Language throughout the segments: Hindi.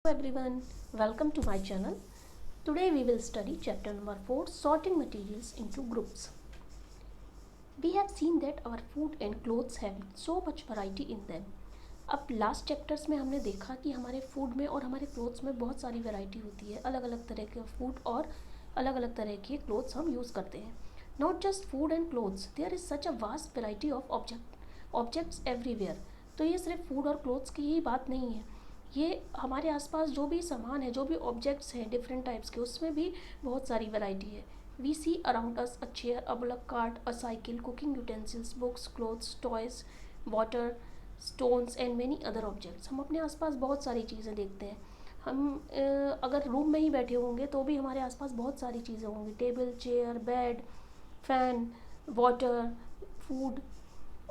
Hello everyone, welcome to my channel. Today we will study chapter number 4, sorting materials into groups. We have seen that our food and clothes have so much variety in them. अब लास्ट चैप्टर्स में हमने देखा कि हमारे फूड में और हमारे क्लोथ्स में बहुत सारी वैरायटी होती है, अलग अलग तरह के फूड और अलग अलग तरह के क्लोथ्स हम यूज़ करते हैं. Not just food and clothes, there is such a vast variety of objects everywhere. तो ये सिर्फ फूड और क्लोथ्स की ही बात नहीं है, ये हमारे आसपास जो भी सामान है, जो भी ऑब्जेक्ट्स हैं डिफरेंट टाइप्स के, उसमें भी बहुत सारी वैरायटी है. We see around us a chair, a bullock cart, a cycle, cooking utensils, books, clothes, toys, water, stones and many other objects. हम अपने आसपास बहुत सारी चीज़ें देखते हैं. हम अगर रूम में ही बैठे होंगे तो भी हमारे आसपास बहुत सारी चीज़ें होंगी. Table, chair, bed, fan, water, food.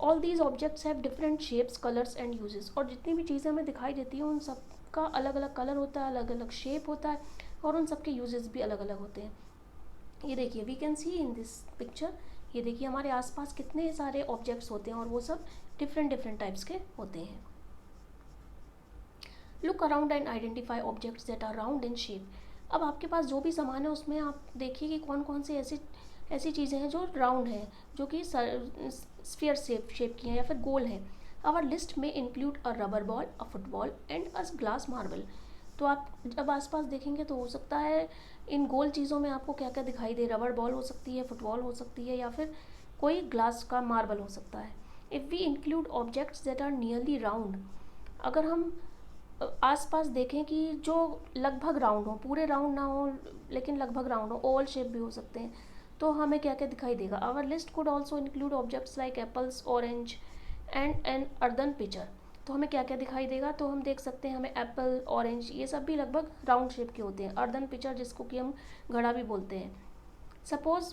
All these objects have different shapes, colours and uses. और जितनी भी चीज़ें हमें दिखाई देती हैं उन सब का अलग अलग कलर होता है, अलग अलग शेप होता है और उन सब के यूजेस भी अलग अलग होते हैं. ये देखिए, we can see in this picture, ये देखिए हमारे आसपास कितने सारे ऑब्जेक्ट्स होते हैं और वो सब डिफरेंट टाइप्स के होते हैं. Look around and identify objects that are round in shape. अब आपके पास जो भी सामान है उसमें आप देखिए कि कौन कौन से ऐसी चीज़ें हैं जो राउंड हैं, जो कि स्फीयर शेप की हैं या फिर गोल हैं. आवर लिस्ट में include a rubber ball, a football and a glass marble. तो आप जब आसपास देखेंगे तो हो सकता है इन गोल चीज़ों में आपको क्या क्या दिखाई दे. रबर बॉल हो सकती है, फुटबॉल हो सकती है या फिर कोई ग्लास का मार्बल हो सकता है. If we include objects that are nearly round, अगर हम आसपास देखें कि जो लगभग राउंड हो, पूरे राउंड ना हो लेकिन लगभग राउंड हो, ओवल शेप भी हो सकते हैं, तो हमें क्या क्या दिखाई देगा. Our list could also include objects like apples, orange and an earthen pitcher. तो हमें क्या क्या दिखाई देगा, तो हम देख सकते हैं हमें एप्पल, ऑरेंज, ये सब भी लगभग राउंड शेप के होते हैं. अर्दन पिचर जिसको कि हम घड़ा भी बोलते हैं. Suppose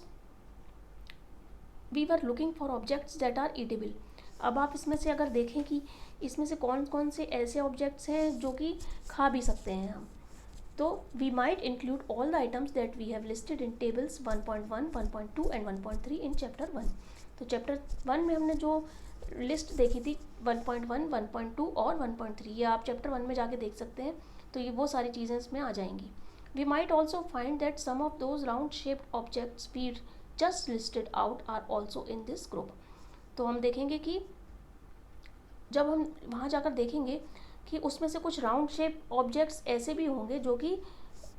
we were looking for objects that are eatable. अब आप इसमें से अगर देखें कि इसमें से कौन कौन से ऐसे ऑब्जेक्ट्स हैं जो कि खा भी सकते हैं हम, तो we might include all the items that we have listed in tables 1.1, 1.2 and 1.3 in chapter 1. तो चैप्टर 1 में हमने जो लिस्ट देखी थी 1.1, 1.2 और 1.3, ये आप चैप्टर 1 में जाके देख सकते हैं. तो ये वो सारी चीज़ें इसमें आ जाएंगी. We might also find that some of those round shaped objects we just listed out are also in this group. तो हम देखेंगे कि जब हम वहाँ जाकर देखेंगे कि उसमें से कुछ राउंड शेप ऑब्जेक्ट्स ऐसे भी होंगे जो कि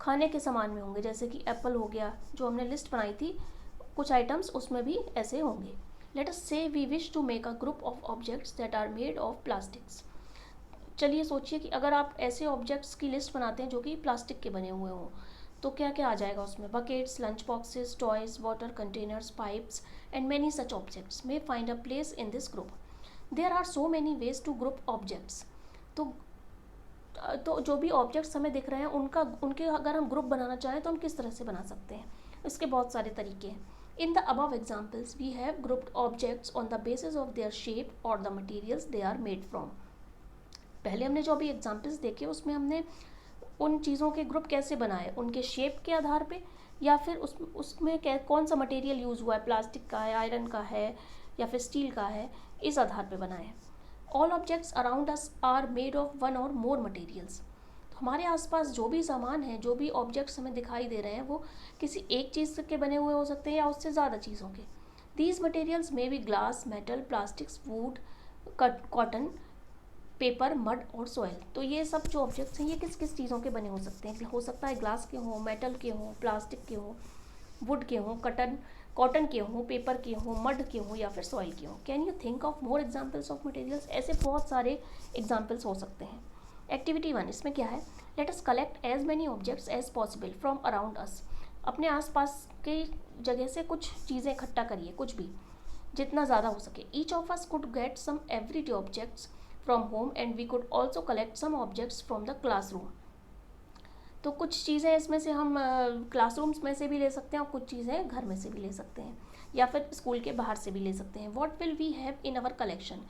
खाने के सामान में होंगे, जैसे कि एप्पल हो गया, जो हमने लिस्ट बनाई थी कुछ आइटम्स उसमें भी ऐसे होंगे. Let us say we wish to make a group of objects that are made of plastics. चलिए सोचिए कि अगर आप ऐसे ऑब्जेक्ट्स की लिस्ट बनाते हैं जो कि प्लास्टिक के बने हुए हों, तो क्या क्या आ जाएगा उसमें. Buckets, lunch boxes, toys, water containers, pipes and many such objects may find a place in this group. There are so many ways to group objects. तो जो भी ऑब्जेक्ट्स हमें दिख रहे हैं उनके अगर हम ग्रुप बनाना चाहें तो हम किस तरह से बना सकते हैं, इसके बहुत सारे तरीके हैं. In the above examples we have grouped objects on the basis of their shape और the materials they are made from. पहले हमने जो अभी एग्जाम्पल्स देखे उसमें हमने उन चीज़ों के ग्रुप कैसे बनाए, उनके शेप के आधार पे या फिर उसमें कौन सा मटेरियल यूज़ हुआ है, प्लास्टिक का है, आयरन का है या फिर स्टील का है, इस आधार पे बनाए. All objects around us are made of one or more materials. तो हमारे आसपास जो भी सामान है, जो भी ऑब्जेक्ट्स हमें दिखाई दे रहे हैं, वो किसी एक चीज़ के बने हुए हो सकते हैं या उससे ज़्यादा चीज़ों के. These materials may be glass, metal, plastics, would, cotton, paper, mud और सॉइल. तो ये सब जो ऑब्जेक्ट्स हैं ये किस किस चीज़ों के बने हो सकते हैं. हो सकता है ग्लास के हों, मेटल के हों, प्लास्टिक के हों, वुड के हों, कॉटन के हों, पेपर के हों, मड के हों या फिर सॉइल के हों. Can you think of more examples of materials. ऐसे बहुत सारे एग्जाम्पल्स हो सकते हैं. एक्टिविटी 1, इसमें क्या है. Let us collect as many objects as possible from around us. अपने आसपास की जगह से कुछ चीज़ें इकट्ठा करिए, कुछ भी जितना ज़्यादा हो सके. Each of us could get some everyday objects from home and we could also collect some objects from the classroom. तो कुछ चीज़ें इसमें से हम क्लासरूम्स में से भी ले सकते हैं और कुछ चीज़ें घर में से भी ले सकते हैं या फिर स्कूल के बाहर से भी ले सकते हैं. What will we have in our collection.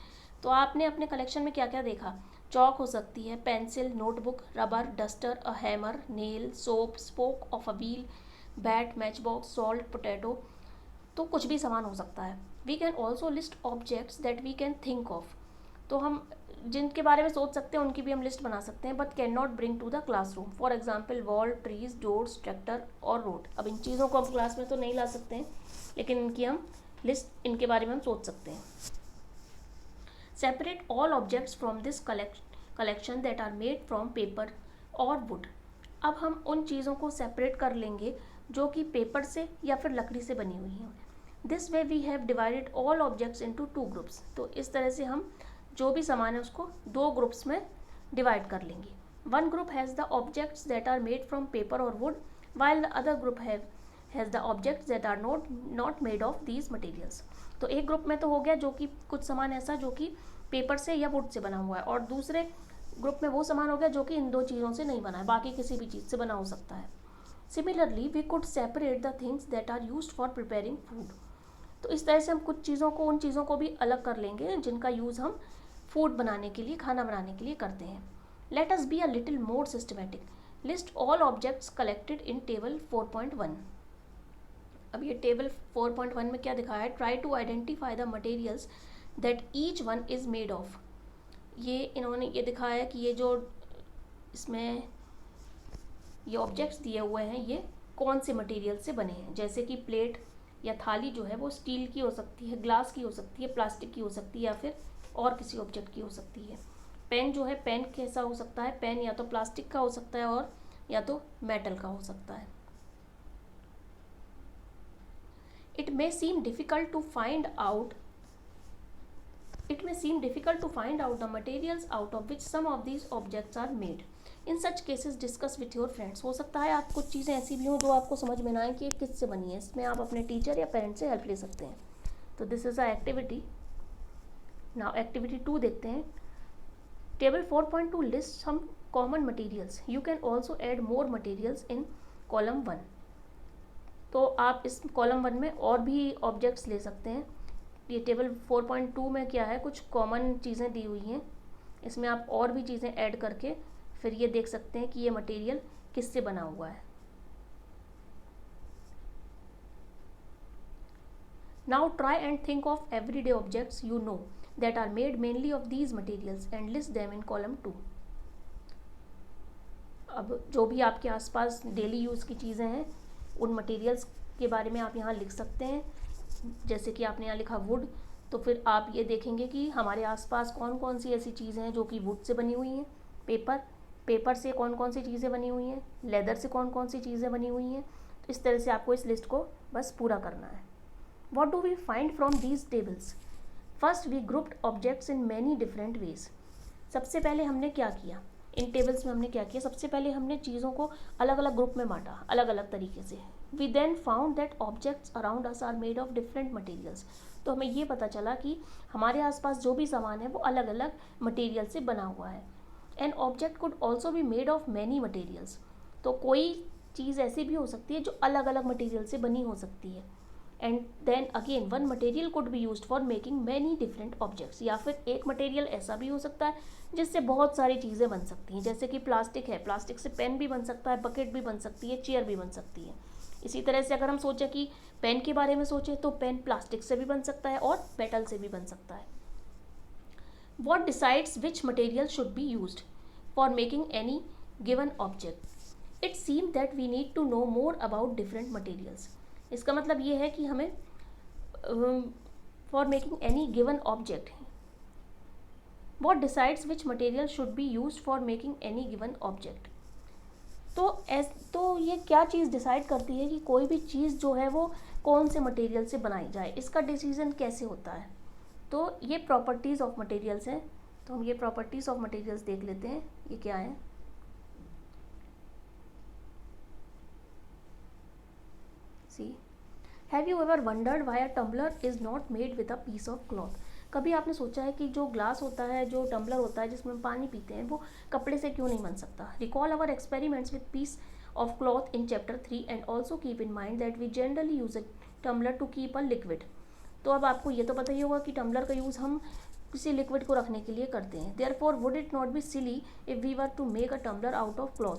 तो आपने अपने कलेक्शन में क्या क्या देखा. चौक हो सकती है, pencil, notebook, rubber, duster, a hammer, nail, soap, spoke of a wheel, bat, match box, salt, potato. तो कुछ भी सामान हो सकता है. We can also list objects that we can think of. तो हम जिनके बारे में सोच सकते हैं उनकी भी हम लिस्ट बना सकते हैं, but can not bring to the classroom. For example wall, trees, doors, tractor और रोड। अब इन चीज़ों को हम क्लास में तो नहीं ला सकते हैं, लेकिन इनकी हम लिस्ट, इनके बारे में हम सोच सकते हैं। Separate all objects from this collection that are made from paper और वुड। अब हम उन चीज़ों को सेपरेट कर लेंगे जो कि पेपर से या फिर लकड़ी से बनी हुई हैं। This way we have divided all objects into 2 groups. तो इस तरह से हम जो भी सामान है उसको 2 ग्रुप्स में डिवाइड कर लेंगे। One group has the objects that are made from paper और wood, while the other group has the objects that are not made of these materials. तो एक ग्रुप में तो हो गया जो कि कुछ सामान ऐसा जो कि पेपर से या वुड से बना हुआ है, और दूसरे ग्रुप में वो सामान हो गया जो कि इन 2 चीज़ों से नहीं बना है, बाकी किसी भी चीज़ से बना हो सकता है। Similarly we could separate the things that are used for preparing food. तो इस तरह से हम कुछ चीज़ों को, उन चीज़ों को भी अलग कर लेंगे जिनका यूज़ हम फूड बनाने के लिए, खाना बनाने के लिए करते हैं। Let us be a little more systematic. List all objects collected in table 4.1। अब ये टेबल 4.1 में क्या दिखाया है? Try to identify the materials that each one is made of. ये इन्होंने ये दिखाया है कि ये जो इसमें ये ऑब्जेक्ट्स दिए हुए हैं ये कौन से मटेरियल से बने हैं। जैसे कि प्लेट या थाली जो है वो स्टील की हो सकती है, ग्लास की हो सकती है, प्लास्टिक की हो सकती है, या फिर और किसी ऑब्जेक्ट की हो सकती है। पेन जो है, पेन कैसा हो सकता है? पेन या तो प्लास्टिक का हो सकता है और या तो मेटल का हो सकता है। It may seem difficult to find out the materials out of which some of these objects are made. In such cases discuss with your friends. हो सकता है आप कुछ चीज़ें ऐसी भी हों जो आपको समझ में ना आए कि ये किससे बनी है। इसमें आप अपने टीचर या पेरेंट्स से हेल्प ले सकते हैं। तो this is a activity. Now activity 2 देखते हैं। Table 4.2 list some common materials. You can also add more materials in column 1। तो आप इस कॉलम 1 में और भी ऑब्जेक्ट्स ले सकते हैं। ये टेबल 4.2 में क्या है, कुछ कॉमन चीज़ें दी हुई हैं, इसमें आप और भी चीज़ें ऐड करके फिर ये देख सकते हैं कि ये मटेरियल किससे बना हुआ है। Now try and think of everyday objects you know that are made mainly of these materials and list them in column 2। अब जो भी आपके आसपास डेली यूज़ की चीज़ें हैं उन मटेरियल्स के बारे में आप यहाँ लिख सकते हैं। जैसे कि आपने यहाँ लिखा वुड, तो फिर आप ये देखेंगे कि हमारे आसपास कौन कौन सी ऐसी चीज़ें हैं जो कि वुड से बनी हुई हैं। पेपर से कौन कौन सी चीज़ें बनी हुई हैं, लेदर से कौन कौन सी चीज़ें बनी हुई हैं। तो इस तरह से आपको इस लिस्ट को बस पूरा करना है। What do we find from these tables? First we grouped objects in many different ways. सबसे पहले हमने क्या किया, इन टेबल्स में हमने क्या किया? सबसे पहले हमने चीज़ों को अलग अलग ग्रुप में बांटा, अलग अलग तरीके से। We then found that objects around us are made of different materials. तो हमें ये पता चला कि हमारे आसपास जो भी सामान है वो अलग अलग मटेरियल से बना हुआ है। An object could also be made of many materials. तो कोई चीज़ ऐसी भी हो सकती है जो अलग अलग मटेरियल से बनी हो सकती है। And then again one material could be used for making many different objects. या फिर एक मटेरियल ऐसा भी हो सकता है जिससे बहुत सारी चीज़ें बन सकती हैं। जैसे कि प्लास्टिक है, प्लास्टिक से पेन भी बन सकता है, बकेट भी बन सकती है, चेयर भी बन सकती है। इसी तरह से अगर हम सोचें कि पेन के बारे में सोचें तो पेन प्लास्टिक से भी बन सकता है और मेटल से भी बन सकता है। What decides which material should be used for making any given object? It seems that we need to know more about different materials. इसका मतलब ये है कि हमें for making any given object, what decides which material should be used for making any given object? तो ये क्या चीज़ डिसाइड करती है कि कोई भी चीज़ जो है वो कौन से मटेरियल से बनाई जाए? इसका डिसीजन कैसे होता है? तो ये प्रॉपर्टीज़ ऑफ मटेरियल्स हैं। तो हम ये प्रॉपर्टीज़ ऑफ मटेरियल्स देख लेते हैं, ये क्या है। See, have you ever wondered why a tumbler is not made with a piece of cloth? कभी आपने सोचा है कि जो ग्लास होता है, जो टम्बलर होता है जिसमें हम पानी पीते हैं, वो कपड़े से क्यों नहीं बन सकता? Recall our experiments with piece of cloth in chapter 3 and also keep in mind that we generally use a tumbler to keep a liquid. तो अब आपको ये तो पता ही होगा कि टम्बलर का यूज़ हम किसी लिक्विड को रखने के लिए करते हैं। Therefore would it not be silly if we were to make a tumbler out of cloth?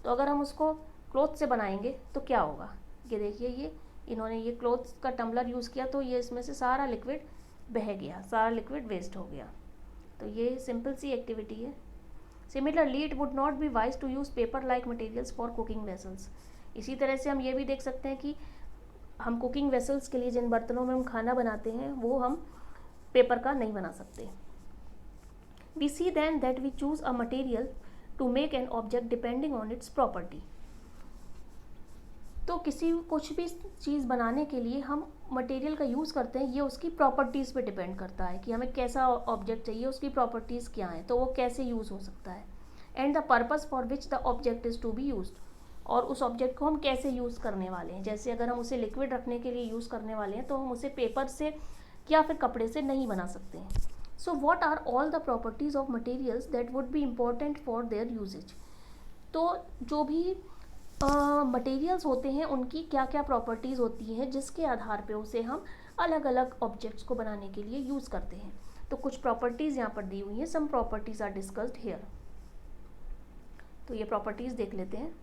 तो अगर हम उसको क्लॉथ से बनाएंगे तो क्या होगा? ये देखिए, ये इन्होंने ये क्लॉथ का टम्बलर यूज़ किया तो ये इसमें से सारा लिक्विड बह गया, सारा लिक्विड वेस्ट हो गया। तो ये सिंपल सी एक्टिविटी है. Similarly it would not be wise to use paper like materials for cooking vessels. इसी तरह से हम ये भी देख सकते हैं कि हम कुकिंग वेसल्स के लिए जिन बर्तनों में हम खाना बनाते हैं वो हम पेपर का नहीं बना सकते. We see then that we choose a material to make an object depending on its property. तो किसी कुछ भी चीज़ बनाने के लिए हम मटेरियल का यूज़ करते हैं, ये उसकी प्रॉपर्टीज़ पे डिपेंड करता है कि हमें कैसा ऑब्जेक्ट चाहिए, उसकी प्रॉपर्टीज़ क्या हैं, तो वो कैसे यूज़ हो सकता है. And the purpose for which the object is to be used, और उस ऑब्जेक्ट को हम कैसे यूज़ करने वाले हैं. जैसे अगर हम उसे लिक्विड रखने के लिए यूज़ करने वाले हैं तो हम उसे पेपर से या फिर कपड़े से नहीं बना सकते हैं. So what are all the properties of materials that would be important for their uses. तो जो भी मटेरियल्स होते हैं उनकी क्या क्या प्रॉपर्टीज़ होती हैं जिसके आधार पे उसे हम अलग अलग ऑब्जेक्ट्स को बनाने के लिए यूज़ करते हैं. तो कुछ प्रॉपर्टीज़ यहाँ पर दी हुई हैं. सम प्रॉपर्टीज़ आर डिस्कस्ड हेयर. तो ये प्रॉपर्टीज़ देख लेते हैं.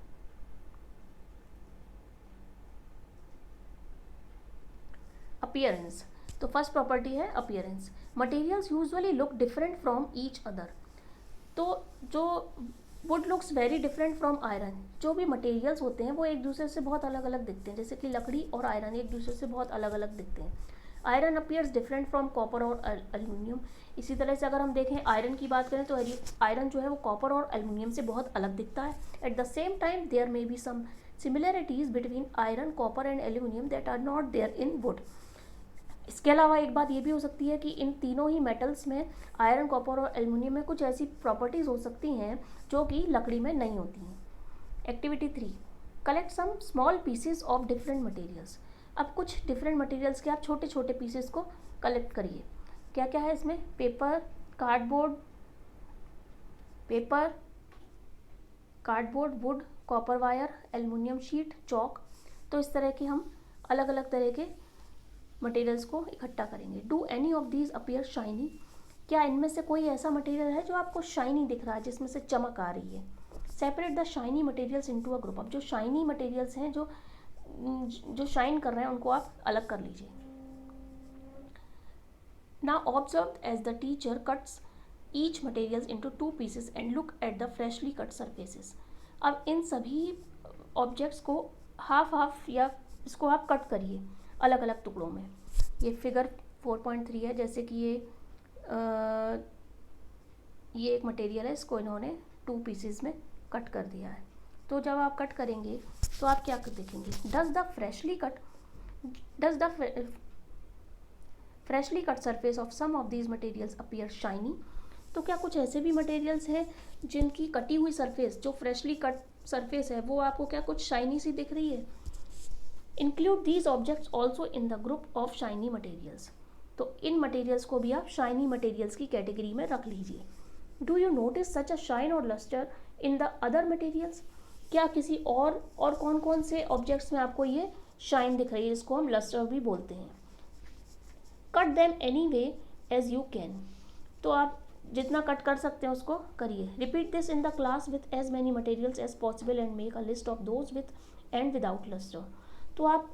अपीयरेंस. तो फर्स्ट प्रॉपर्टी है appearance. Materials usually look different from each other. तो जो would looks very different from iron. जो भी मटेरियल्स होते हैं वो एक दूसरे से बहुत अलग अलग दिखते हैं. जैसे कि लकड़ी और आयरन एक दूसरे से बहुत अलग अलग दिखते हैं. Iron appears different from copper और एल्यूमिनियम. इसी तरह से अगर हम देखें आयरन की बात करें तो आयरन जो है वो कॉपर और एल्यूमिनियम से बहुत अलग दिखता है. At the same time there may be some similarities between iron, copper and aluminium that are not there in wood. इसके अलावा एक बात ये भी हो सकती है कि इन तीनों ही मेटल्स में, आयरन, कॉपर और एल्युमिनियम में, कुछ ऐसी प्रॉपर्टीज़ हो सकती हैं जो कि लकड़ी में नहीं होती हैं. Activity 3. Collect some small pieces of different materials. अब कुछ डिफरेंट मटेरियल्स के आप छोटे छोटे पीसेस को कलेक्ट करिए. क्या क्या है इसमें? Cardboard, would, copper wire, aluminium sheet, chalk. तो इस तरह की हम अलग अलग तरह के मटेरियल्स को इकट्ठा करेंगे. Do any of these appear shiny. क्या इनमें से कोई ऐसा मटेरियल है जो आपको शाइनी दिख रहा है, जिसमें से चमक आ रही है? Separate the shiny materials into a group. अब जो शाइनी मटेरियल्स हैं, जो शाइन कर रहे हैं, उनको आप अलग कर लीजिए. Now observe as the teacher cuts each materials into 2 pieces and look at the freshly cut surfaces. अब इन सभी ऑब्जेक्ट्स को हाफ हाफ या इसको आप कट करिए अलग अलग टुकड़ों में. ये फिगर 4.3 है. जैसे कि ये एक मटेरियल है, इसको इन्होंने 2 पीसेस में कट कर दिया है. तो जब आप कट करेंगे तो आप क्या देखेंगे? Does the freshly cut surface of some of these materials appear shiny. तो क्या कुछ ऐसे भी मटेरियल्स हैं जिनकी कटी हुई सरफेस, जो फ्रेशली कट सरफेस है, वो आपको क्या कुछ शाइनी सी दिख रही है? Include these objects also in the group of shiny materials. तो इन मटेरियल्स को भी आप शाइनी मटेरियल्स की कैटेगरी में रख लीजिए. Do you notice such a shine और luster in the other materials. क्या किसी और कौन कौन से ऑब्जेक्ट्स में आपको ये शाइन दिख रही है, जिसको हम लस्टर भी बोलते हैं? Cut them any way as you can. तो आप जितना कट कर सकते हैं उसको करिए. Repeat this in the class with as many materials as possible and make a list of those with and without lustre. तो आप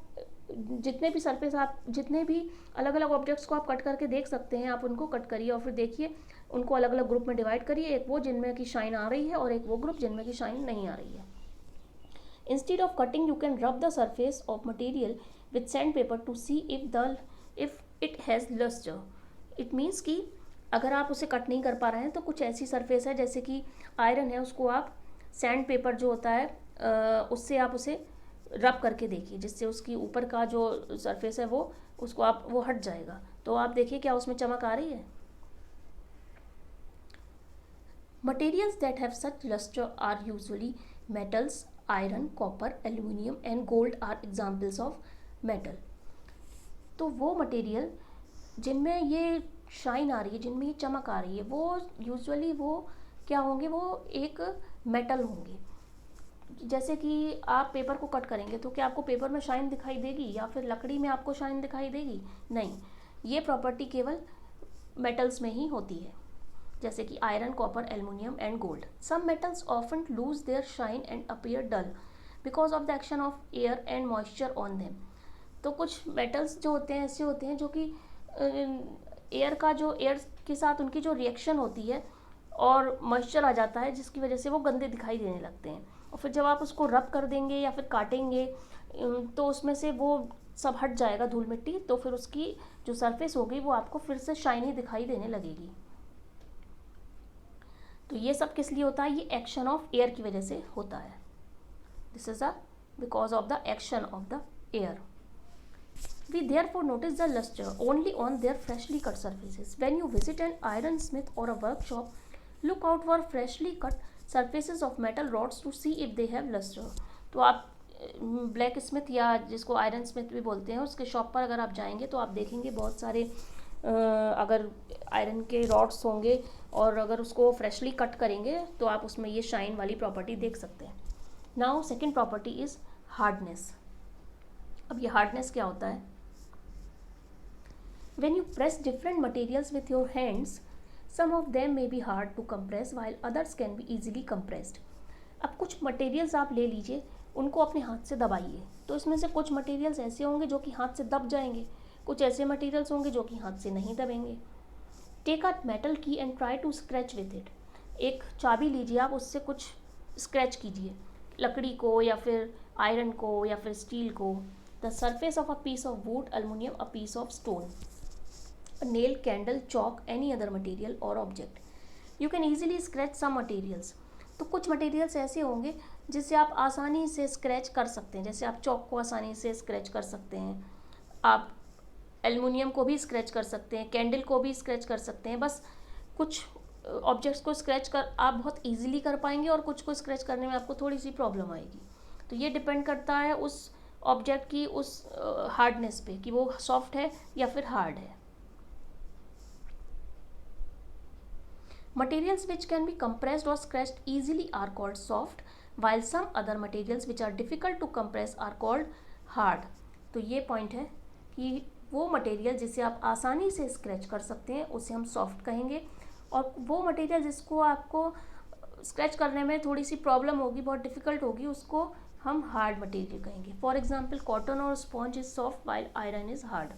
जितने भी सरफेस, आप जितने भी अलग अलग ऑब्जेक्ट्स को आप कट करके देख सकते हैं, आप उनको कट करिए और फिर देखिए उनको अलग अलग ग्रुप में डिवाइड करिए. एक वो जिनमें की शाइन आ रही है और एक वो ग्रुप जिनमें की शाइन नहीं आ रही है. Instead of cutting you can rub the surface of material with sandpaper to see if it has lustre. It means कि अगर आप उसे कट नहीं कर पा रहे हैं तो कुछ ऐसी सरफेस है, जैसे कि आयरन है, उसको आप सैंड पेपर जो होता है उससे आप उसे रब करके देखिए, जिससे उसकी ऊपर का जो सरफेस है वो हट जाएगा. तो आप देखिए क्या उसमें चमक आ रही है. Materials that have such lustre are usually metals. Iron, copper, aluminium and gold are examples of metal. तो वो मटेरियल जिनमें ये शाइन आ रही है, जिनमें ये चमक आ रही है, वो यूजुअली वो क्या होंगे? वो एक मेटल होंगे. जैसे कि आप पेपर को कट करेंगे तो क्या आपको पेपर में शाइन दिखाई देगी या फिर लकड़ी में आपको शाइन दिखाई देगी? नहीं. ये प्रॉपर्टी केवल मेटल्स में ही होती है, जैसे कि iron, copper, aluminium and gold. Some metals often lose their shine and appear dull because of the action of air and moisture on them. तो कुछ मेटल्स जो होते हैं ऐसे होते हैं जो कि एयर का जो एयर के साथ उनकी जो रिएक्शन होती है और मॉइस्चर आ जाता है, जिसकी वजह से वो गंदे दिखाई देने लगते हैं। और फिर जब आप उसको रब कर देंगे या फिर काटेंगे तो उसमें से वो सब हट जाएगा, धूल मिट्टी, तो फिर उसकी जो सरफेस होगी वो आपको फिर से शाइनी दिखाई देने लगेगी। तो ये सब किस लिए होता है? ये एक्शन ऑफ एयर की वजह से होता है। This is a because of the action of the air. We therefore notice the luster only on their freshly cut surfaces. When you visit an ironsmith or a workshop, look out for freshly cut surfaces of metal rods to see if they have luster. तो आप ब्लैक स्मिथ या जिसको आयरन स्मिथ भी बोलते हैं, उसके शॉप पर अगर आप जाएंगे तो आप देखेंगे बहुत सारे अगर आयरन के रॉड्स होंगे और अगर उसको फ्रेशली कट करेंगे तो आप उसमें ये शाइन वाली प्रॉपर्टी देख सकते हैं. Now second property is hardness. अब ये हार्डनेस क्या होता है? When you press different materials with your hands, some of them may be hard to compress while others can be easily compressed. अब कुछ मटेरियल्स आप ले लीजिए, उनको अपने हाथ से दबाइए, तो इसमें से कुछ मटेरियल्स ऐसे होंगे जो कि हाथ से दब जाएंगे, कुछ ऐसे मटेरियल्स होंगे जो कि हाथ से नहीं दबेंगे. Take a metal key and try to scratch with it. एक चाबी लीजिए, आप उससे कुछ स्क्रैच कीजिए, लकड़ी को या फिर आयरन को या फिर स्टील को. The surface of a piece of wood, aluminium, a piece of stone, a nail, candle, chalk, any other material or object. You can easily scratch some materials. तो कुछ मटेरियल्स ऐसे होंगे जिससे आप आसानी से स्क्रैच कर सकते हैं, जैसे आप चौक को आसानी से स्क्रैच कर सकते हैं, आप एल्युमिनियम को भी स्क्रैच कर सकते हैं, कैंडल को भी स्क्रैच कर सकते हैं. बस कुछ ऑब्जेक्ट्स को स्क्रैच कर आप बहुत ईजिली कर पाएंगे और कुछ को स्क्रैच करने में आपको थोड़ी सी प्रॉब्लम आएगी. तो ये डिपेंड करता है उस ऑब्जेक्ट की उस हार्डनेस पे कि वो सॉफ्ट है या फिर हार्ड है. Materials which can be compressed or scratched easily are called soft, while some other materials which are difficult to compress are called hard. तो ये पॉइंट है कि वो मटेरियल जिसे आप आसानी से स्क्रैच कर सकते हैं उसे हम सॉफ्ट कहेंगे, और वो मटेरियल जिसको आपको स्क्रैच करने में थोड़ी सी प्रॉब्लम होगी, बहुत डिफ़िकल्ट होगी, उसको हम हार्ड मटेरियल कहेंगे. फॉर एग्जाम्पल कॉटन और sponge is soft while iron is hard.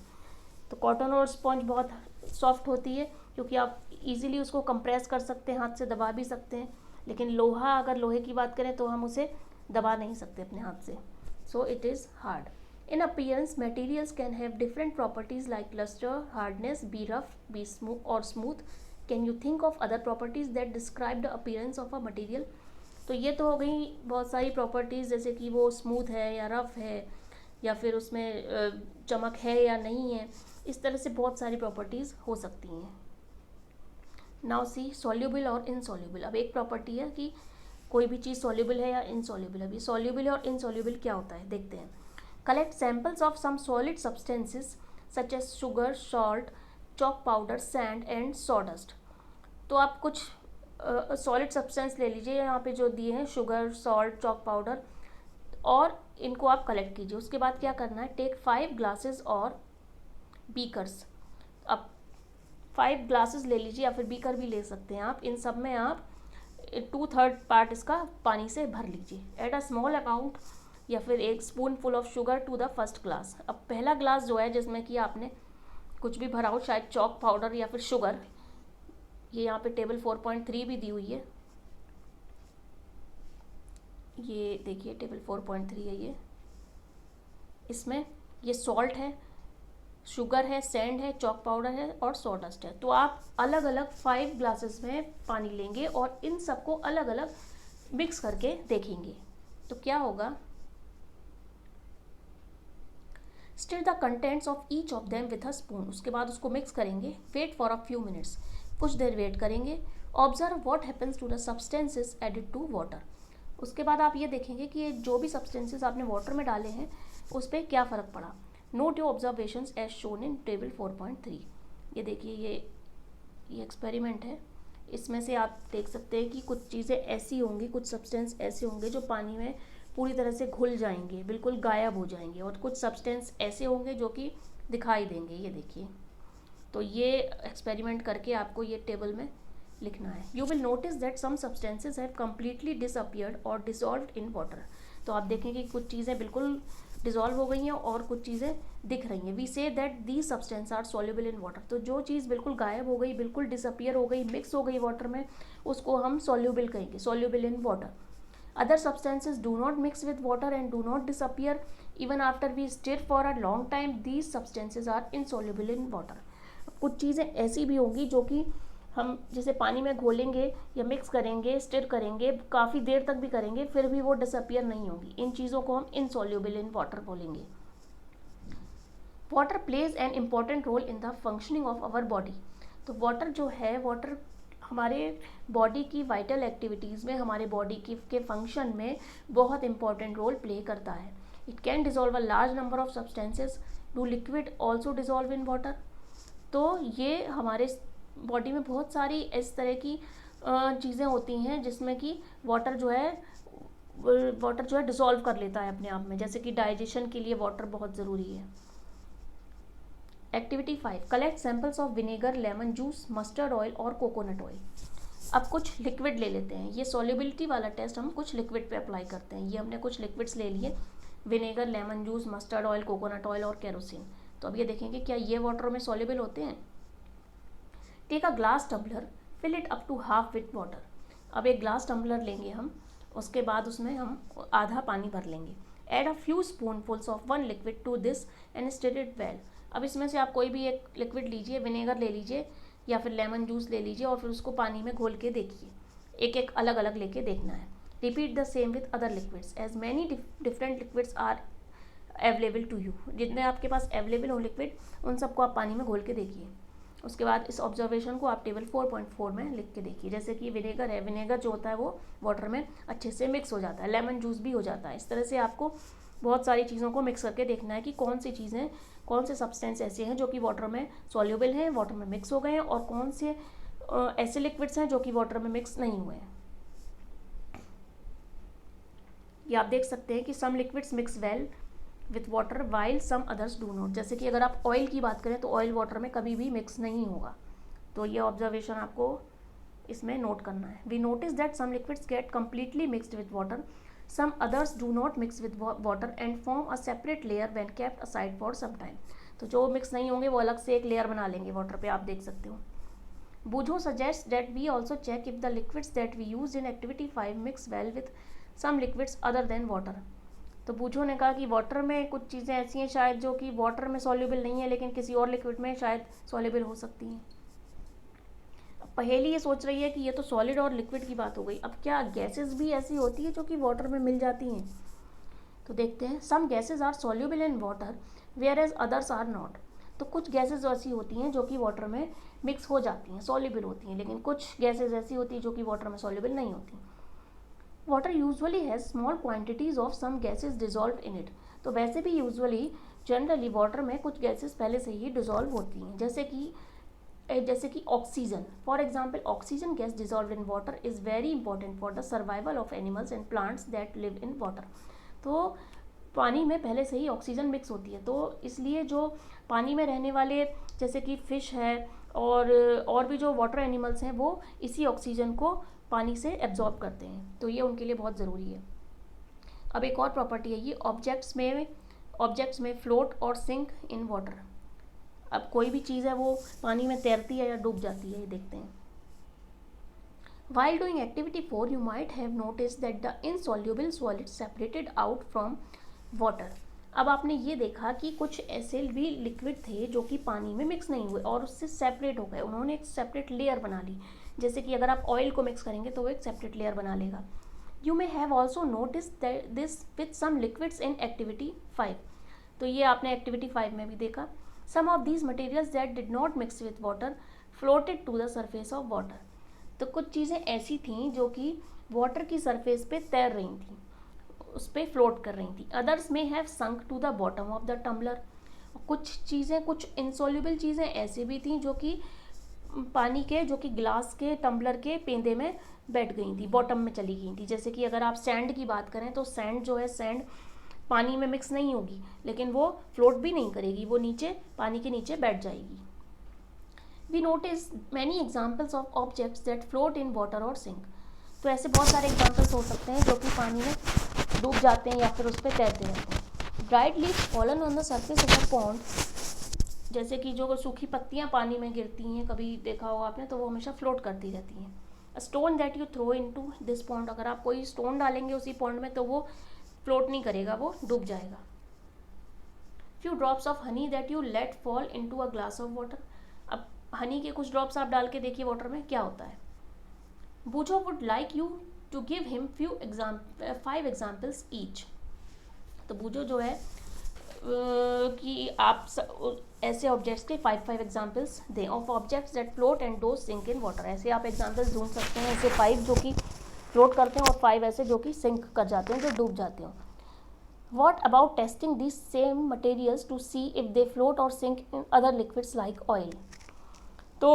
तो कॉटन और स्पॉन्ज बहुत सॉफ्ट होती है क्योंकि आप इजीली उसको कंप्रेस कर सकते हैं, हाथ से दबा भी सकते हैं. लेकिन लोहा, अगर लोहे की बात करें तो हम उसे दबा नहीं सकते अपने हाथ से. So it is hard. In appearance materials can have different properties like lustre, hardness, be rough, be smooth. Can you think of other properties that describe the appearance of a material? तो ये तो हो गई बहुत सारी प्रॉपर्टीज़, जैसे कि वो स्मूथ है या रफ है या फिर उसमें चमक है या नहीं है. इस तरह से बहुत सारी प्रॉपर्टीज़ हो सकती हैं. नाउ सी सॉल्यूबल और इनसॉल्यूबल. अब एक प्रॉपर्टी है कि कोई भी चीज़ सॉल्यूबल है या इनसॉल्यूबल है. अभी सॉल्यूबल और इनसॉल्यूबल क्या होता है देखते हैं. Collect samples of some solid substances such as sugar, salt, chalk powder, sand and sawdust. तो आप कुछ सॉलिड सब्सटेंस ले लीजिए, यहाँ पे जो दिए हैं शुगर, सॉल्ट, चॉक पाउडर, और इनको आप कलेक्ट कीजिए. उसके बाद क्या करना है, टेक 5 ग्लासेस और बीकर्स. अब 5 ग्लासेस ले लीजिए या फिर बीकर भी ले सकते हैं आप. इन सब में आप 2/3 पार्ट इसका पानी से भर लीजिए. एड अ स्मॉल अमाउंट या फिर 1 spoonful of sugar to the first glass. अब पहला ग्लास जो है जिसमें कि आपने कुछ भी भरा हो, शायद चॉक पाउडर या फिर शुगर, ये यहाँ पे टेबल 4.3 भी दी हुई है, ये देखिए टेबल 4.3 है ये. इसमें ये सॉल्ट है, शुगर है, सैंड है, चॉक पाउडर है और सॉडस्ट है. तो आप अलग अलग 5 ग्लासेस में पानी लेंगे और इन सबको अलग अलग मिक्स करके देखेंगे. तो क्या होगा, stir the contents of each of them with a spoon. उसके बाद उसको मिक्स करेंगे. Wait for a few minutes. कुछ देर वेट करेंगे. Observe what happens to the substances added to water. उसके बाद आप ये देखेंगे कि ये जो भी सब्सटेंसेस आपने वाटर में डाले हैं उस पर क्या फ़र्क पड़ा. Note your observations as shown in table 4.3. ये देखिए ये एक्सपेरिमेंट है. इसमें से आप देख सकते हैं कि कुछ चीज़ें ऐसी होंगी, कुछ सब्सटेंस ऐसे होंगे जो पानी में पूरी तरह से घुल जाएंगे, बिल्कुल गायब हो जाएंगे, और कुछ सब्सटेंस ऐसे होंगे जो कि दिखाई देंगे. ये देखिए, तो ये एक्सपेरिमेंट करके आपको ये टेबल में लिखना है. You will notice that some substances have completely disappeared और डिसॉल्व्ड इन वाटर. तो आप देखेंगे कि कुछ चीज़ें बिल्कुल डिजॉल्व हो गई हैं और कुछ चीज़ें दिख रही हैं। We see that the substance are soluble in water. तो जो चीज़ बिल्कुल गायब हो गई, बिल्कुल डिसअपियर हो गई, मिक्स हो गई वाटर में, उसको हम सॉल्युबल कहेंगे, soluble in water. Other substances do not mix with water and do not disappear even after we stir for a long time. These substances are insoluble in water. कुछ चीज़ें ऐसी भी होंगी जो कि हम जैसे पानी में घोलेंगे या मिक्स करेंगे, स्टिर करेंगे, काफ़ी देर तक भी करेंगे, फिर भी वो डिसअपियर नहीं होंगी। इन चीज़ों को हम इनसॉल्युबल इन वाटर बोलेंगे। Water plays an important role in the functioning of our body. तो वाटर जो है, वाटर हमारे बॉडी की वाइटल एक्टिविटीज़ में, हमारे बॉडी की के फंक्शन में बहुत इंपॉर्टेंट रोल प्ले करता है। It can dissolve a large number of substances. Do liquid also dissolve in water. तो ये हमारे बॉडी में बहुत सारी इस तरह की चीज़ें होती हैं जिसमें कि वाटर जो है डिसॉल्व कर लेता है अपने आप में, जैसे कि डाइजेशन के लिए वाटर बहुत ज़रूरी है। Activity 5, collect samples of vinegar, lemon juice, mustard oil और कोकोनट ऑयल। अब कुछ लिक्विड ले लेते हैं। ये सॉल्युबिलिटी वाला टेस्ट हम कुछ लिक्विड पे अप्लाई करते हैं। ये हमने कुछ लिक्विड्स ले लिए, vinegar, lemon juice, mustard oil, coconut oil और केरोसिन। तो अब ये देखेंगे क्या ये वाटर में सॉल्युबल होते हैं। Take a glass tumbler, fill it up to half with water. अब एक ग्लास टम्बलर लेंगे हम, उसके बाद उसमें हम आधा पानी भर लेंगे। Add a few spoonfuls of one liquid to this and stir it well. अब इसमें से आप कोई भी एक लिक्विड लीजिए, विनेगर ले लीजिए या फिर लेमन जूस ले लीजिए और फिर उसको पानी में घोल के देखिए। एक एक अलग अलग लेके देखना है। Repeat the same with other liquids as many different liquids are available to you. जितने आपके पास अवेलेबल हो लिक्विड, उन सबको आप पानी में घोल के देखिए। उसके बाद इस ऑब्जर्वेशन को आप टेबल 4.4 में लिख के देखिए। जैसे कि विनेगर है, विनेगर जो होता है वो वाटर में अच्छे से मिक्स हो जाता है, लेमन जूस भी हो जाता है। इस तरह से आपको बहुत सारी चीज़ों को मिक्स करके देखना है कि कौन सी चीज़ें, कौन से सब्सटेंस ऐसे हैं जो कि वाटर में सॉल्युबल हैं, वाटर में मिक्स हो गए हैं, और कौन से ऐसे लिक्विड्स हैं जो कि वाटर में मिक्स नहीं हुए हैं। ये आप देख सकते हैं कि some liquids mix well with water while some others do not. जैसे कि अगर आप ऑयल की बात करें तो ऑयल वाटर में कभी भी मिक्स नहीं होगा। तो ये ऑब्जर्वेशन आपको इसमें नोट करना है। We notice that some liquids get completely mixed with water, some others do not mix with water and form a separate layer when kept aside for some time। तो जो मिक्स नहीं होंगे वो अलग से एक लेयर बना लेंगे वाटर पे, आप देख सकते हो। बूझो suggests that we also check if the liquids that we use in activity 5 mix well with some liquids other than water। तो बूझो ने कहा कि वाटर में कुछ चीज़ें ऐसी हैं शायद जो कि वाटर में सॉल्युबल नहीं है लेकिन किसी और लिक्विड में शायद सॉल्युबल हो सकती हैं। पहेली ये सोच रही है कि ये तो सॉलिड और लिक्विड की बात हो गई, अब क्या गैसेस भी ऐसी होती है जो कि वाटर में मिल जाती हैं। तो देखते हैं। Some gases are soluble in water whereas others are not. तो कुछ गैसेस ऐसी होती हैं जो कि वाटर में मिक्स हो जाती हैं, सॉल्युबल होती हैं, लेकिन कुछ गैसेस ऐसी होती हैं जो कि वाटर में सॉल्युबल नहीं होती। Water usually has small quantities of some gases dissolved in it. तो वैसे भी यूजुअली जनरली वाटर में कुछ गैसेस पहले से ही डिजॉल्व होती हैं, जैसे कि oxygen. For example, oxygen gas dissolve in water is very important for the survival of animals and plants that live in water. तो पानी में पहले से ही ऑक्सीजन मिक्स होती है, तो इसलिए जो पानी में रहने वाले जैसे कि फ़िश है और भी जो वाटर एनिमल्स हैं वो इसी ऑक्सीजन को पानी से एब्जॉर्ब करते हैं, तो ये उनके लिए बहुत ज़रूरी है। अब एक और प्रॉपर्टी है ये, ऑब्जेक्ट्स में फ्लोट और सिंक इन वाटर। अब कोई भी चीज़ है वो पानी में तैरती है या डूब जाती है, ये देखते हैं। While doing activity 4, you might have noticed that the insoluble solids separated out from water। अब आपने ये देखा कि कुछ ऐसे भी लिक्विड थे जो कि पानी में मिक्स नहीं हुए और उससे सेपरेट हो गए, उन्होंने एक सेपरेट लेयर बना ली। जैसे कि अगर आप ऑयल को मिक्स करेंगे तो वो एक सेपरेट लेयर बना लेगा। You may have also noticed this with some liquids in activity 5। तो ये आपने एक्टिविटी 5 में भी देखा। Some of these materials that did not mix with water floated to the surface of water। तो कुछ चीज़ें ऐसी थीं जो कि वाटर की सरफेस पे तैर रही थी, उस पर फ्लोट कर रही थी। Others may have sunk to the bottom of the tumbler. कुछ चीज़ें, कुछ इनसॉल्युबल चीज़ें ऐसी भी थीं जो कि पानी के, जो कि ग्लास के टम्बलर के पेंदे में बैठ गई थी, बॉटम में चली गई थी। जैसे कि अगर आप सैंड की बात करें तो सैंड जो है, सैंड पानी में मिक्स नहीं होगी लेकिन वो फ्लोट भी नहीं करेगी, वो नीचे पानी के नीचे बैठ जाएगी। We notice many examples of objects that float in water और सिंक। तो ऐसे बहुत सारे एग्जाम्पल्स हो सकते हैं जो कि पानी में डूब जाते हैं या फिर उस पर तैरते रहते हैं। Dried leaves fallen on the surface of a pond, जैसे कि जो सूखी पत्तियां पानी में गिरती हैं, कभी देखा होगा आपने, तो वो हमेशा फ्लोट करती रहती हैं। A stone that you throw into this pond, अगर आप कोई स्टोन डालेंगे उसी पॉन्ड में तो वो फ्लोट नहीं करेगा, वो डूब जाएगा। Few drops of honey that you let fall into a glass of water, अब हनी के कुछ ड्रॉप्स आप डाल के देखिए वाटर में, क्या होता है। Boojho would like you to give him 5 examples each, तो बूझो जो है कि आप ऐसे ऑब्जेक्ट्स के 5 एग्जाम्पल्स दें of objects that float and those sink in water, ऐसे आप एग्जाम्पल्स ढूंढ सकते हैं, ऐसे 5 जो कि फ्लोट करते हैं और 5 ऐसे जो कि सिंक कर जाते हैं, जो डूब जाते हैं। What about testing these same materials to see if they float or sink in other liquids like oil? तो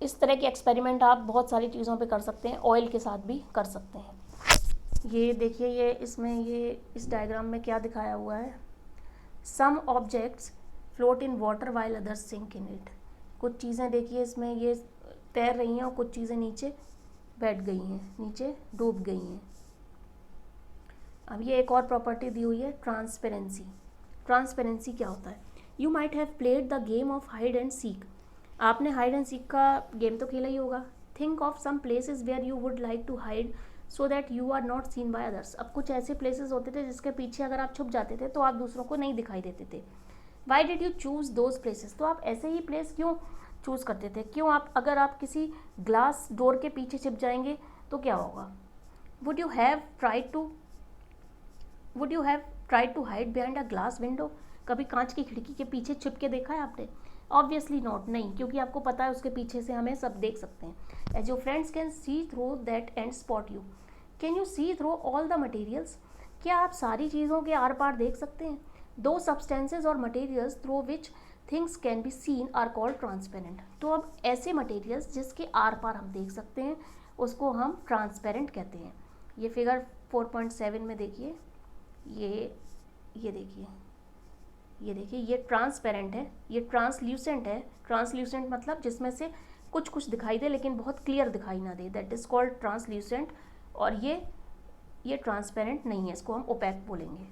इस तरह के एक्सपेरिमेंट आप बहुत सारी चीज़ों पे कर सकते हैं, ऑयल के साथ भी कर सकते हैं। ये देखिए, ये इसमें ये इस डायग्राम में क्या दिखाया हुआ है, some objects float in water while others sink in it, कुछ चीज़ें देखिए इसमें ये तैर रही हैं और कुछ चीज़ें नीचे बैठ गई हैं, नीचे डूब गई हैं। अब ये एक और प्रॉपर्टी दी हुई है, ट्रांसपेरेंसी। ट्रांसपेरेंसी क्या होता है, you might have played the game of hide and seek, आपने हाइड एंड सीक का गेम तो खेला ही होगा। Think of some places where you would like to hide so that you are not seen by others, अब कुछ ऐसे प्लेसेस होते थे जिसके पीछे अगर आप छुप जाते थे तो आप दूसरों को नहीं दिखाई देते थे। Why did you choose those places, तो आप ऐसे ही प्लेस क्यों चूज़ करते थे, क्यों आप अगर आप किसी ग्लास डोर के पीछे छिप जाएंगे तो क्या होगा। Would you have tried to hide behind a glass window, कभी कांच की खिड़की के पीछे छिप के देखा है आपने, ऑब्वियसली नॉट, नहीं, क्योंकि आपको पता है उसके पीछे से हमें सब देख सकते हैं। As your friends can see through that and spot you, can you see through all the materials, क्या आप सारी चीज़ों के आर पार देख सकते हैं। दो सब्सटेंसेज और materials through which things can be seen are called transparent, तो अब ऐसे मटेरियल्स जिसके आर पार हम देख सकते हैं उसको हम ट्रांसपेरेंट कहते हैं। ये फिगर 4.7 में देखिए, ये देखिए, ये ट्रांसपेरेंट है, ये ट्रांसल्यूसेंट है। ट्रांसल्यूसेंट मतलब जिसमें से कुछ कुछ दिखाई दे लेकिन बहुत क्लियर दिखाई ना दे, दैट इज कॉल्ड ट्रांसल्यूसेंट। और ये ट्रांसपेरेंट नहीं है, इसको हम ओपैक बोलेंगे।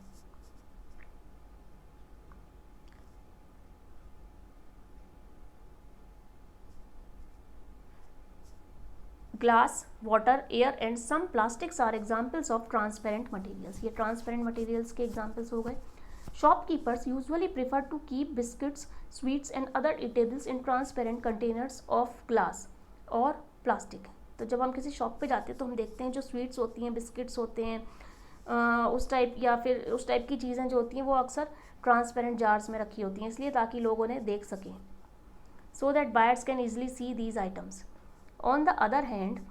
Glass, water, air and some plastics are examples of transparent materials, ये ट्रांसपेरेंट मटेरियल्स के एग्जाम्पल्स हो गए। Shopkeepers usually prefer to keep biscuits, sweets and other eatables in transparent containers of glass or plastic. तो जब हम किसी शॉप पे जाते हैं तो हम देखते हैं जो स्वीट्स होती हैं, बिस्किट्स होते हैं, उस टाइप या फिर उस टाइप की चीज़ें जो होती हैं वो अक्सर ट्रांसपेरेंट जार्स में रखी होती हैं, इसलिए ताकि लोग उन्हें देख सकें, so that buyers can easily see these items. On the other hand,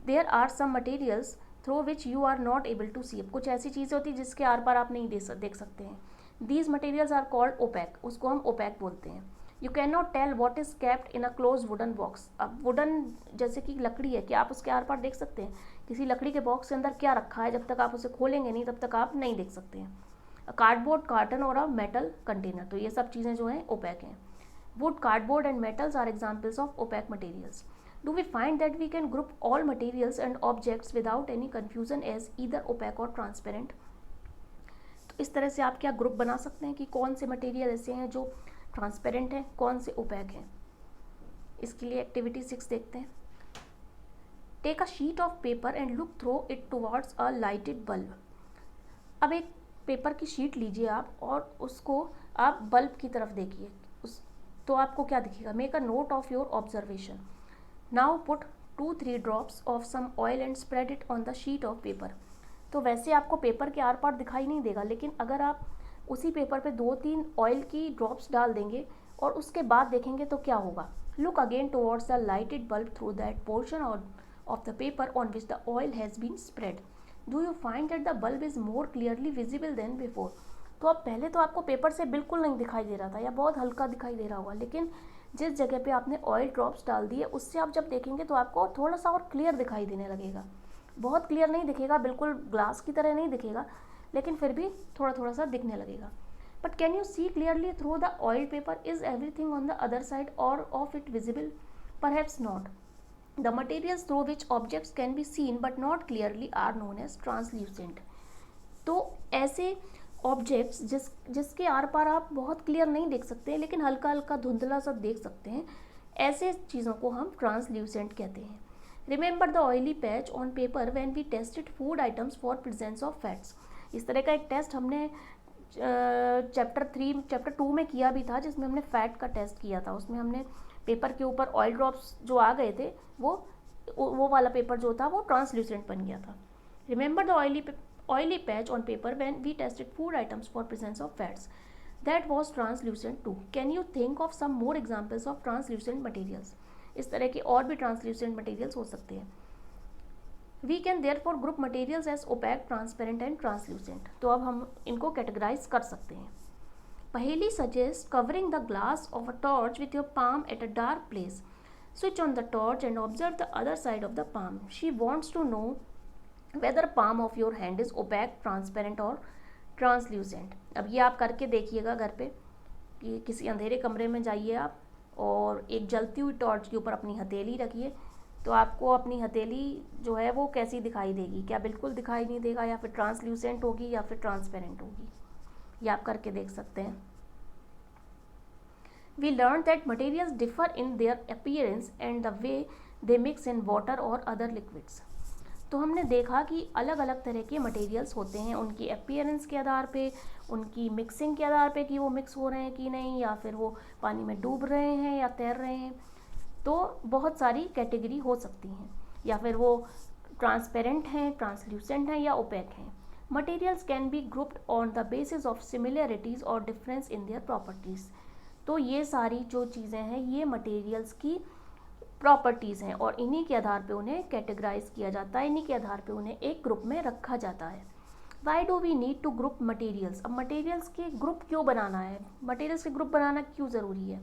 there are some materials through which you are not able to see. कुछ ऐसी चीज़ें होती हैं जिसके आर पार आप नहीं देख सकते हैं। These materials are called opaque, उसको हम opaque बोलते हैं। You cannot tell what is kept in a closed wooden box. अब वुडन जैसे कि लकड़ी है, क्या आप उसके आर पार देख सकते हैं, किसी लकड़ी के बॉक्स के अंदर क्या रखा है, जब तक आप उसे खोलेंगे नहीं तब तक आप नहीं देख सकते हैं। कार्डबोर्ड, कार्टन और अ मेटल कंटेनर, तो ये सब चीज़ें जो हैं ओपैक हैं। Wood, cardboard and metals are examples of opaque materials. Do we find that we can group all materials and objects without any confusion as either opaque or transparent? तो इस तरह से आप क्या ग्रुप बना सकते हैं कि कौन से मटेरियल ऐसे हैं जो ट्रांसपेरेंट हैं, कौन से ओपैक हैं। इसके लिए एक्टिविटी 6 देखते हैं। Take a sheet of paper and look through it towards a lighted bulb. अब एक पेपर की शीट लीजिए आप और उसको आप बल्ब की तरफ देखिए, तो आपको क्या दिखेगा। Make a note of your observation. Now put 2-3 drops of some oil and spread it on the sheet of paper. तो वैसे आपको पेपर के आर पार दिखाई नहीं देगा, लेकिन अगर आप उसी पेपर पे 2-3 ऑयल की ड्रॉप्स डाल देंगे और उसके बाद देखेंगे तो क्या होगा। Look again towards the lighted bulb through that portion of the paper on which the oil has been spread. Do you find that the bulb is more clearly visible than before. तो अब पहले तो आपको पेपर से बिल्कुल नहीं दिखाई दे रहा था या बहुत हल्का दिखाई दे रहा होगा, लेकिन जिस जगह पे आपने ऑयल ड्रॉप्स डाल दिए उससे आप जब देखेंगे तो आपको थोड़ा सा और क्लियर दिखाई देने लगेगा। बहुत क्लियर नहीं दिखेगा, बिल्कुल ग्लास की तरह नहीं दिखेगा, लेकिन फिर भी थोड़ा थोड़ा सा दिखने लगेगा। But can you see clearly through the oil paper, is everything on the other side और of it visible, perhaps not. The materials through which objects can be seen but not clearly are known as translucent. तो ऐसे ऑब्जेक्ट्स जिसके आर पार आप बहुत क्लियर नहीं देख सकते हैं लेकिन हल्का हल्का धुंधला सा देख सकते हैं, ऐसे चीज़ों को हम ट्रांसल्यूसेंट कहते हैं। Remember the oily patch on paper when we tested food items for presence of fats. इस तरह का एक टेस्ट हमने चैप्टर 2 में किया भी था, जिसमें हमने फैट का टेस्ट किया था। उसमें हमने पेपर के ऊपर ऑयल ड्रॉप्स जो आ गए थे वो वाला पेपर जो था वो ट्रांसल्यूसेंट बन गया था। Remember the oily patch on paper when we tested food items for presence of fats, that was translucent too. Can you think of some more examples of translucent materials? इस तरह के और भी translucent materials हो सकते हैं। We can therefore group materials as opaque, transparent and translucent. तो अब हम इनको categorize कर सकते हैं। पहेली suggests covering the glass of a torch with your palm at a dark place. Switch on the torch and observe the other side of the palm. She wants to know whether palm of your hand is opaque, transparent और translucent. अब ये आप करके देखिएगा घर पे कि किसी अंधेरे कमरे में जाइए आप और एक जलती हुई टॉर्च के ऊपर अपनी हथेली रखिए, तो आपको अपनी हथेली जो है वो कैसी दिखाई देगी, क्या बिल्कुल दिखाई नहीं देगा, या फिर ट्रांसल्यूसेंट होगी या फिर ट्रांसपेरेंट होगी। ये आप करके देख सकते हैं। We learned that materials differ in their appearance and the way they mix in water or other liquids. तो हमने देखा कि अलग अलग तरह के मटेरियल्स होते हैं, उनकी अपीयरेंस के आधार पे, उनकी मिक्सिंग के आधार पे कि वो मिक्स हो रहे हैं कि नहीं, या फिर वो पानी में डूब रहे हैं या तैर रहे हैं। तो बहुत सारी कैटेगरी हो सकती हैं, या फिर वो ट्रांसपेरेंट हैं, ट्रांसल्यूसेंट हैं या ओपेक हैं। Materials can be grouped on the basis of similarities और डिफरेंस इन देयर प्रॉपर्टीज़। तो ये सारी जो चीज़ें हैं ये मटेरियल्स की प्रॉपर्टीज़ हैं और इन्हीं के आधार पे उन्हें कैटेगराइज किया जाता है, इन्हीं के आधार पे उन्हें एक ग्रुप में रखा जाता है। Why do we need to group materials? अब मटेरियल्स के ग्रुप क्यों बनाना है, मटेरियल्स के ग्रुप बनाना क्यों ज़रूरी है?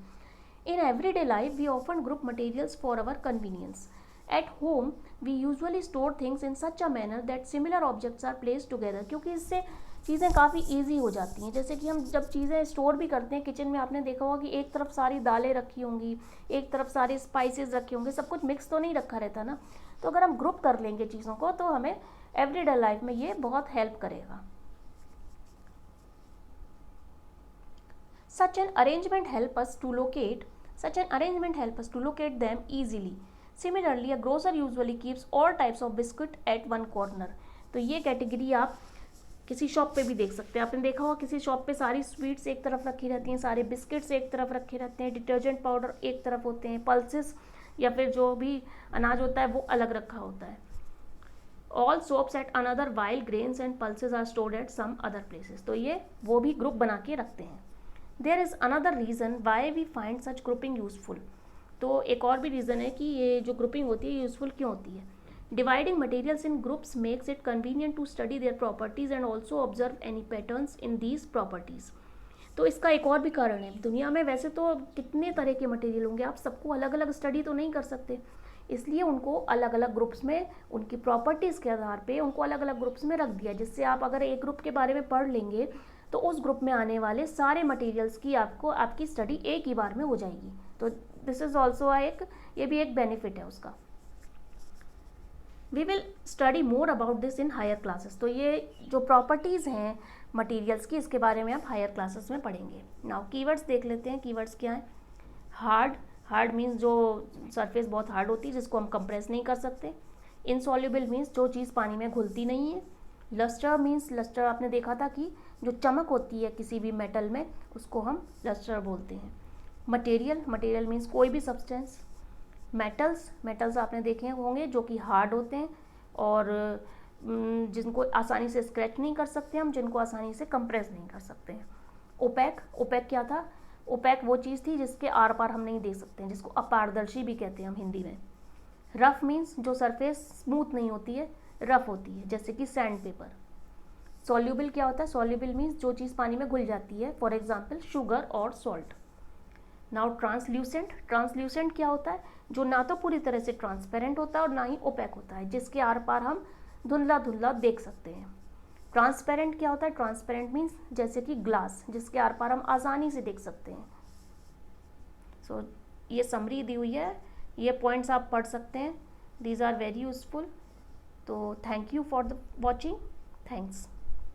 In everyday life we often group materials for our convenience. At home we usually store things in such a manner that similar objects are placed together, क्योंकि इससे चीज़ें काफ़ी ईजी हो जाती हैं। जैसे कि हम जब चीज़ें स्टोर भी करते हैं किचन में, आपने देखा होगा कि एक तरफ सारी दालें रखी होंगी, एक तरफ सारे स्पाइसेस रखे होंगे, सब कुछ मिक्स तो नहीं रखा रहता ना। तो अगर हम ग्रुप कर लेंगे चीज़ों को तो हमें एवरीडे लाइफ में ये बहुत हेल्प करेगा। Such an arrangement helps us to locate them easily. Similarly, a grocer usually keeps all types of biscuit at one corner. तो ये कैटेगरी आप किसी शॉप पे भी देख सकते हैं। आपने देखा होगा किसी शॉप पे सारी स्वीट्स एक तरफ रखी रहती हैं, सारे बिस्किट्स एक तरफ रखे रहते हैं, डिटर्जेंट पाउडर एक तरफ होते हैं, पल्सेस या फिर जो भी अनाज होता है वो अलग रखा होता है। All soaps at another while grains and pulses are stored at some other places. तो ये वो भी ग्रुप बना के रखते हैं। There is another reason why we find such grouping useful. तो एक और भी रीज़न है कि ये जो ग्रुपिंग होती है यूजफुल क्यों होती है। Dividing materials in groups makes it convenient to study their properties and also observe any patterns in these properties. तो इसका एक और भी कारण है, दुनिया में वैसे तो कितने तरह के मटेरियल होंगे, आप सबको अलग अलग स्टडी तो नहीं कर सकते, इसलिए उनको अलग अलग ग्रुप्स में उनकी प्रॉपर्टीज़ के आधार पे उनको अलग अलग ग्रुप्स में रख दिया, जिससे आप अगर एक ग्रुप के बारे में पढ़ लेंगे तो उस ग्रुप में आने वाले सारे मटेरियल्स की आपकी स्टडी एक ही बार में हो जाएगी। तो दिस इज़ ऑल्सो ये भी एक बेनिफिट है उसका। We will study more about this in higher classes. तो ये जो प्रॉपर्टीज़ हैं मटेरियल्स की, इसके बारे में आप हायर क्लासेस में पढ़ेंगे। नाउ कीवर्ड्स देख लेते हैं। कीवर्ड्स क्या है? हार्ड मीन्स जो सरफेस बहुत हार्ड होती है जिसको हम कंप्रेस नहीं कर सकते। इनसॉल्युबल मीन्स जो चीज़ पानी में घुलती नहीं है। लस्टर मीन्स, लस्टर आपने देखा था कि जो चमक होती है किसी भी मेटल में उसको हम लस्टर बोलते हैं। मटेरियल मीन्स कोई भी सब्सटेंस। मेटल्स आपने देखे होंगे जो कि हार्ड होते हैं और जिनको आसानी से स्क्रैच नहीं कर सकते हम, जिनको आसानी से कंप्रेस नहीं कर सकते हैं। ओपेक क्या था? ओपेक वो चीज़ थी जिसके आर पार हम नहीं देख सकते हैं, जिसको अपारदर्शी भी कहते हैं हम हिंदी में। रफ मीन्स जो सरफेस स्मूथ नहीं होती है, रफ होती है, जैसे कि सैंड पेपर। सॉल्यूबल क्या होता है? सॉल्यूबल मीन्स जो चीज़ पानी में घुल जाती है, फॉर एग्जाम्पल शुगर और सॉल्ट। नाउ ट्रांसल्यूसेंट क्या होता है? जो ना तो पूरी तरह से ट्रांसपेरेंट होता है और ना ही ओपेक होता है, जिसके आर पार हम धुंधला देख सकते हैं। ट्रांसपेरेंट क्या होता है? ट्रांसपेरेंट मीन्स जैसे कि ग्लास, जिसके आर पार हम आसानी से देख सकते हैं। सो ये समरी दी हुई है, ये पॉइंट्स आप पढ़ सकते हैं, दीज आर वेरी यूजफुल। तो thank you for the watching, thanks.